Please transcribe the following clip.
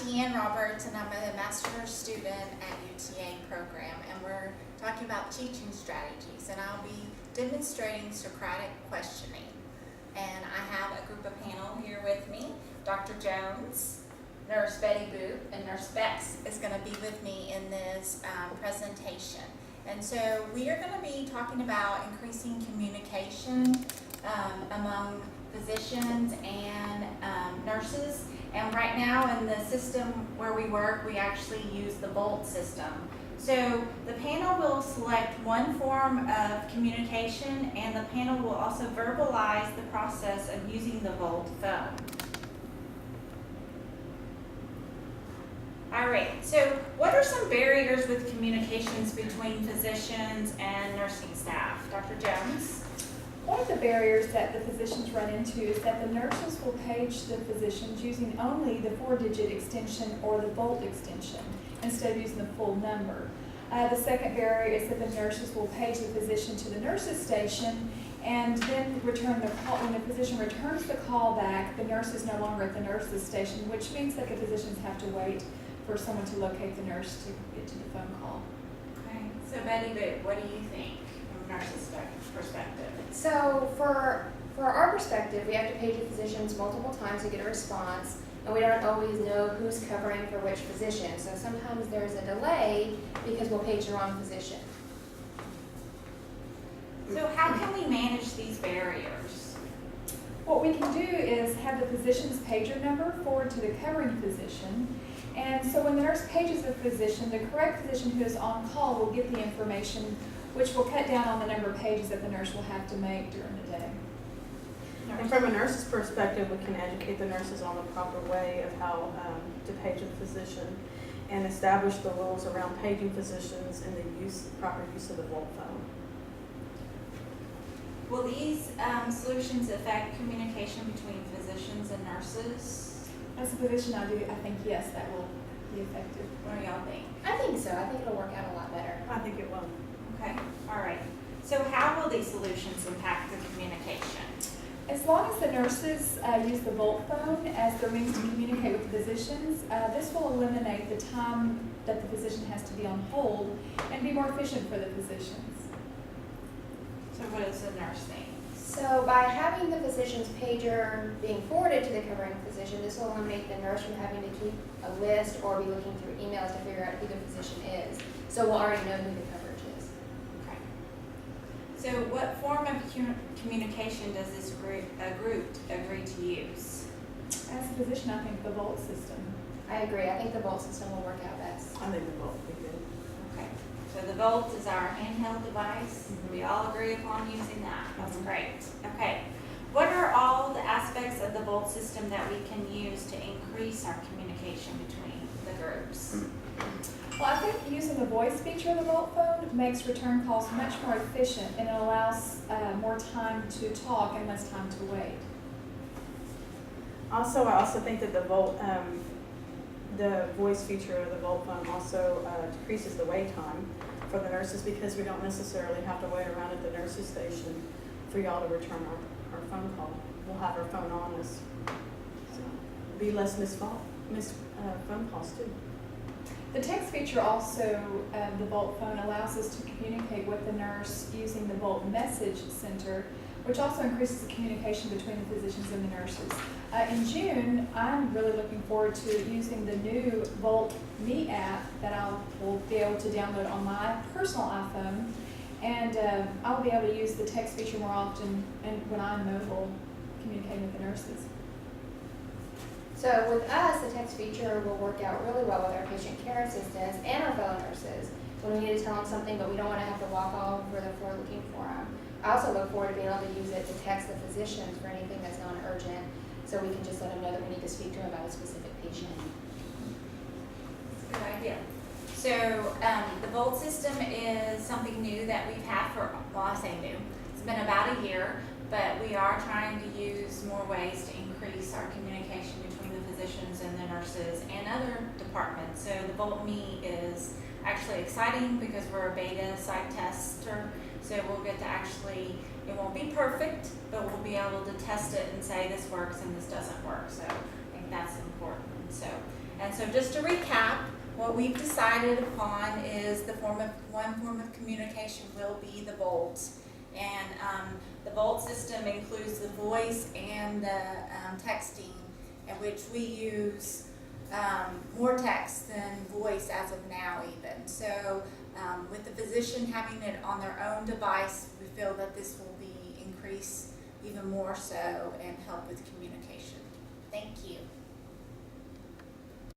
DeAnn Roberts, and I'm a master's student at UTA program, and we're talking about teaching strategies, and I'll be demonstrating Socratic questioning. And I have a group of panel here with me. Dr. Jones, Nurse Betty Boop, and Nurse Bex is going to be with me in this presentation. And so we are going to be talking about increasing communication among physicians and nurses. And right now in the system where we work, we actually use the VoLT system. So the panel will select one form of communication, and the panel will also verbalize the process of using the VoLT phone. All right, so what are some barriers with communications between physicians and nursing staff? Dr. Jones? One of the barriers that the physicians run into is that the nurses will page the physicians using only the 4-digit extension or the VoLT extension instead of using the full number. The second barrier is that the nurses will page the physician to the nurses station and then return the call. When the physician returns the call back, the nurse is no longer at the nurses station, which means that the physicians have to wait for someone to locate the nurse to get to the phone call. Okay, so Betty Boop, what do you think from a nurse's perspective? So for our perspective, we have to page the physicians multiple times to get a response, and we don't always know who's covering for which physician. So sometimes there's a delay because we'll page the wrong physician. So how can we manage these barriers? What we can do is have the physician's pager number forward to the covering physician. And so when the nurse pages the physician, the correct physician who is on call will get the information, which will cut down on the number of pages that the nurse will have to make during the day. And from a nurse's perspective, we can educate the nurses on the proper way of how to page a physician and establish the rules around paging physicians and the proper use of the VoLT phone. Will these solutions affect communication between physicians and nurses? As a physician, I think yes, that will be effective. What do y'all think? I think so. I think it'll work out a lot better. I think it will. Okay, all right. So how will these solutions impact the communication? As long as the nurses use the VoLT phone as their means to communicate with the physicians, this will eliminate the time that the physician has to be on hold and be more efficient for the physicians. So what does the nurse think? So by having the physician's pager being forwarded to the covering physician, this will eliminate the nurse from having to keep a list or be looking through emails to figure out who the physician is. So we'll already know who the coverage is. Okay. So what form of communication does this group agree to use? As a physician, I think the VoLT system. I agree. I think the VoLT system will work out best. I think the VoLT would be good. Okay. So the VoLT is our handheld device. We all agree upon using that. That's great. Okay. What are all the aspects of the VoLT system that we can use to increase our communication between the groups? Well, I think using the voice feature of the VoLT phone makes return calls much more efficient, and it allows more time to talk and less time to wait. I also think that the voice feature of the VoLT phone also decreases the wait time for the nurses, because we don't necessarily have to wait around at the nurses station for y'all to return our phone call. We'll have our phone on us, so be less missed phone calls too. The text feature also, the VoLT phone allows us to communicate with the nurse using the VoLT message center, which also increases the communication between the physicians and the nurses. In June, I'm really looking forward to using the new VoLT Me app that I will be able to download on my personal iPhone, and I'll be able to use the text feature more often and when I'm mobile, communicating with the nurses. So with us, the text feature will work out really well with our patient care assistants and our fellow nurses when we need to tell them something, but we don't want to have to walk all over the floor looking for them. I also look forward to being able to use it to text the physicians for anything that's non-urgent, so we can just let them know that we need to speak to them about a specific patient. That's a good idea. So the VoLT system is something new that we've had for, well, I say new, it's been about a year, but we are trying to use more ways to increase our communication between the physicians and the nurses and other departments. So the VoLT Me is actually exciting because we're a beta site tester. So we'll get to actually, it won't be perfect, but we'll be able to test it and say this works and this doesn't work. So I think that's important. So so just to recap, what we've decided upon is one form of communication will be the Volt. And the Volt system includes the voice and the texting, in which we use more text than voice as of now even. So with the physician having it on their own device, we feel that this will be increase even more so and help with communication. Thank you.